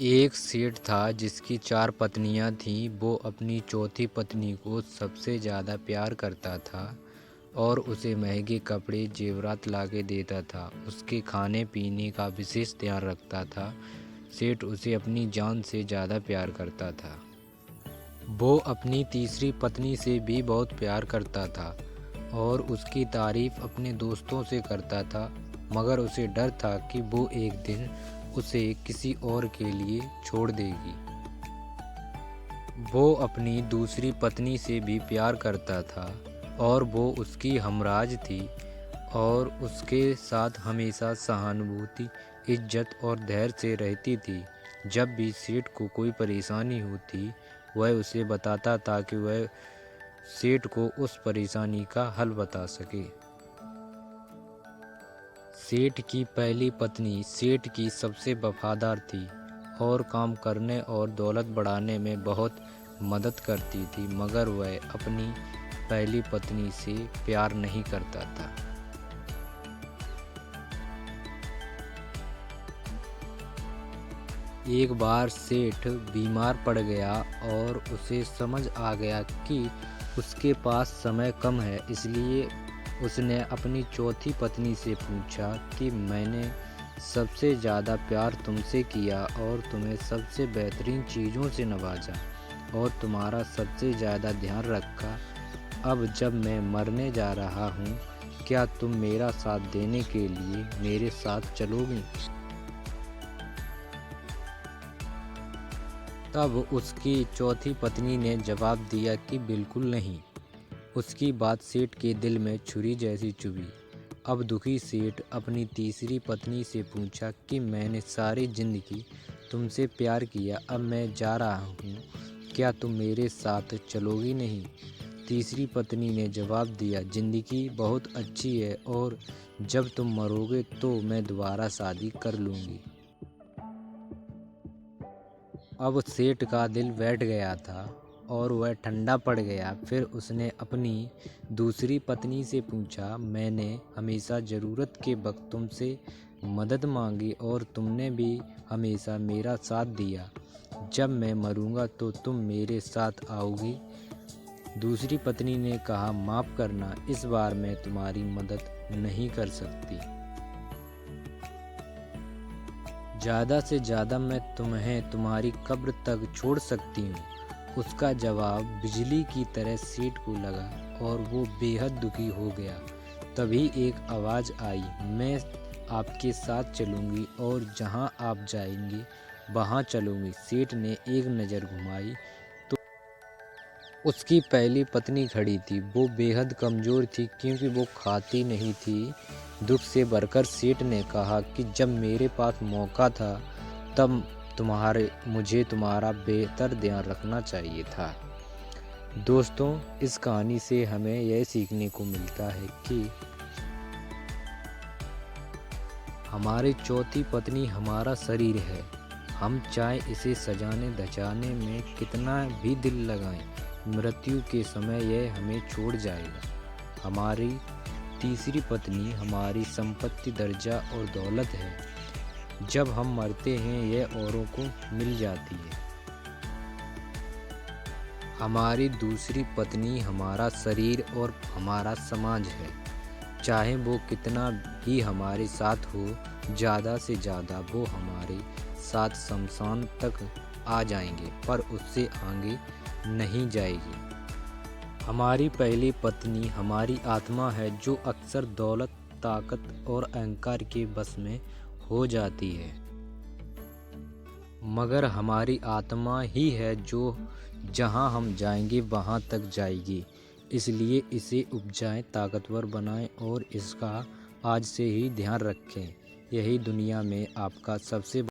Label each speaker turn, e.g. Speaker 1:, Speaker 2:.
Speaker 1: एक सेठ था जिसकी 4 पत्नियां थीं। वो अपनी चौथी पत्नी को सबसे ज़्यादा प्यार करता था और उसे महंगे कपड़े जेवरात लाके देता था। उसके खाने पीने का विशेष ध्यान रखता था। सेठ उसे अपनी जान से ज़्यादा प्यार करता था। वो अपनी तीसरी पत्नी से भी बहुत प्यार करता था और उसकी तारीफ अपने दोस्तों से करता था, मगर उसे डर था कि वो एक दिन उसे किसी और के लिए छोड़ देगी। वो अपनी दूसरी पत्नी से भी प्यार करता था और वो उसकी हमराज थी और उसके साथ हमेशा सहानुभूति, इज्जत और धैर्य से रहती थी। जब भी सेठ को कोई परेशानी होती, वह उसे बताता ताकि वह सेठ को उस परेशानी का हल बता सके। सेठ की पहली पत्नी सेठ की सबसे वफादार थी और काम करने और दौलत बढ़ाने में बहुत मदद करती थी, मगर वह अपनी पहली पत्नी से प्यार नहीं करता था। एक बार सेठ बीमार पड़ गया और उसे समझ आ गया कि उसके पास समय कम है, इसलिए उसने अपनी चौथी पत्नी से पूछा कि मैंने सबसे ज़्यादा प्यार तुमसे किया और तुम्हें सबसे बेहतरीन चीज़ों से नवाजा और तुम्हारा सबसे ज़्यादा ध्यान रखा। अब जब मैं मरने जा रहा हूँ, क्या तुम मेरा साथ देने के लिए मेरे साथ चलोगी? तब उसकी चौथी पत्नी ने जवाब दिया कि बिल्कुल नहीं। उसकी बात सेठ के दिल में छुरी जैसी चुभी। अब दुखी सेठ अपनी तीसरी पत्नी से पूछा कि मैंने सारी जिंदगी तुमसे प्यार किया, अब मैं जा रहा हूँ, क्या तुम मेरे साथ चलोगी नहीं? तीसरी पत्नी ने जवाब दिया, जिंदगी बहुत अच्छी है और जब तुम मरोगे तो मैं दोबारा शादी कर लूँगी। अब सेठ का दिल बैठ गया था और वह ठंडा पड़ गया। फिर उसने अपनी दूसरी पत्नी से पूछा, मैंने हमेशा ज़रूरत के वक्त तुमसे मदद मांगी और तुमने भी हमेशा मेरा साथ दिया। जब मैं मरूंगा तो तुम मेरे साथ आओगी? दूसरी पत्नी ने कहा, माफ़ करना, इस बार मैं तुम्हारी मदद नहीं कर सकती। ज़्यादा से ज़्यादा मैं तुम्हें तुम्हारी कब्र तक छोड़ सकती हूँ। उसका जवाब बिजली की तरह सेठ को लगा और वो बेहद दुखी हो गया। तभी एक आवाज़ आई, मैं आपके साथ चलूँगी और जहाँ आप जाएंगे वहाँ चलूँगी। सेठ ने एक नज़र घुमाई तो उसकी पहली पत्नी खड़ी थी। वो बेहद कमज़ोर थी क्योंकि वो खाती नहीं थी। दुख से भरकर सेठ ने कहा कि जब मेरे पास मौका था तब मुझे तुम्हारा बेहतर ध्यान रखना चाहिए था। दोस्तों, इस कहानी से हमें यह सीखने को मिलता है कि हमारी चौथी पत्नी हमारा शरीर है। हम चाहे इसे सजाने धजाने में कितना भी दिल लगाएं, मृत्यु के समय यह हमें छोड़ जाएगा। हमारी तीसरी पत्नी हमारी संपत्ति, दर्जा और दौलत है। जब हम मरते हैं यह औरों को मिल जाती है। हमारी दूसरी पत्नी हमारा शरीर और हमारा समाज है। चाहे वो कितना भी हमारे साथ हो, ज़्यादा से ज़्यादा वो हमारे साथ शमशान तक आ जाएंगे, पर उससे आगे नहीं जाएगी। हमारी पहली पत्नी हमारी आत्मा है जो अक्सर दौलत, ताकत और अहंकार के बस में हो जाती है, मगर हमारी आत्मा ही है जो जहां हम जाएंगे वहां तक जाएगी। इसलिए इसे उपजाएं, ताकतवर बनाएं और इसका आज से ही ध्यान रखें। यही दुनिया में आपका सबसे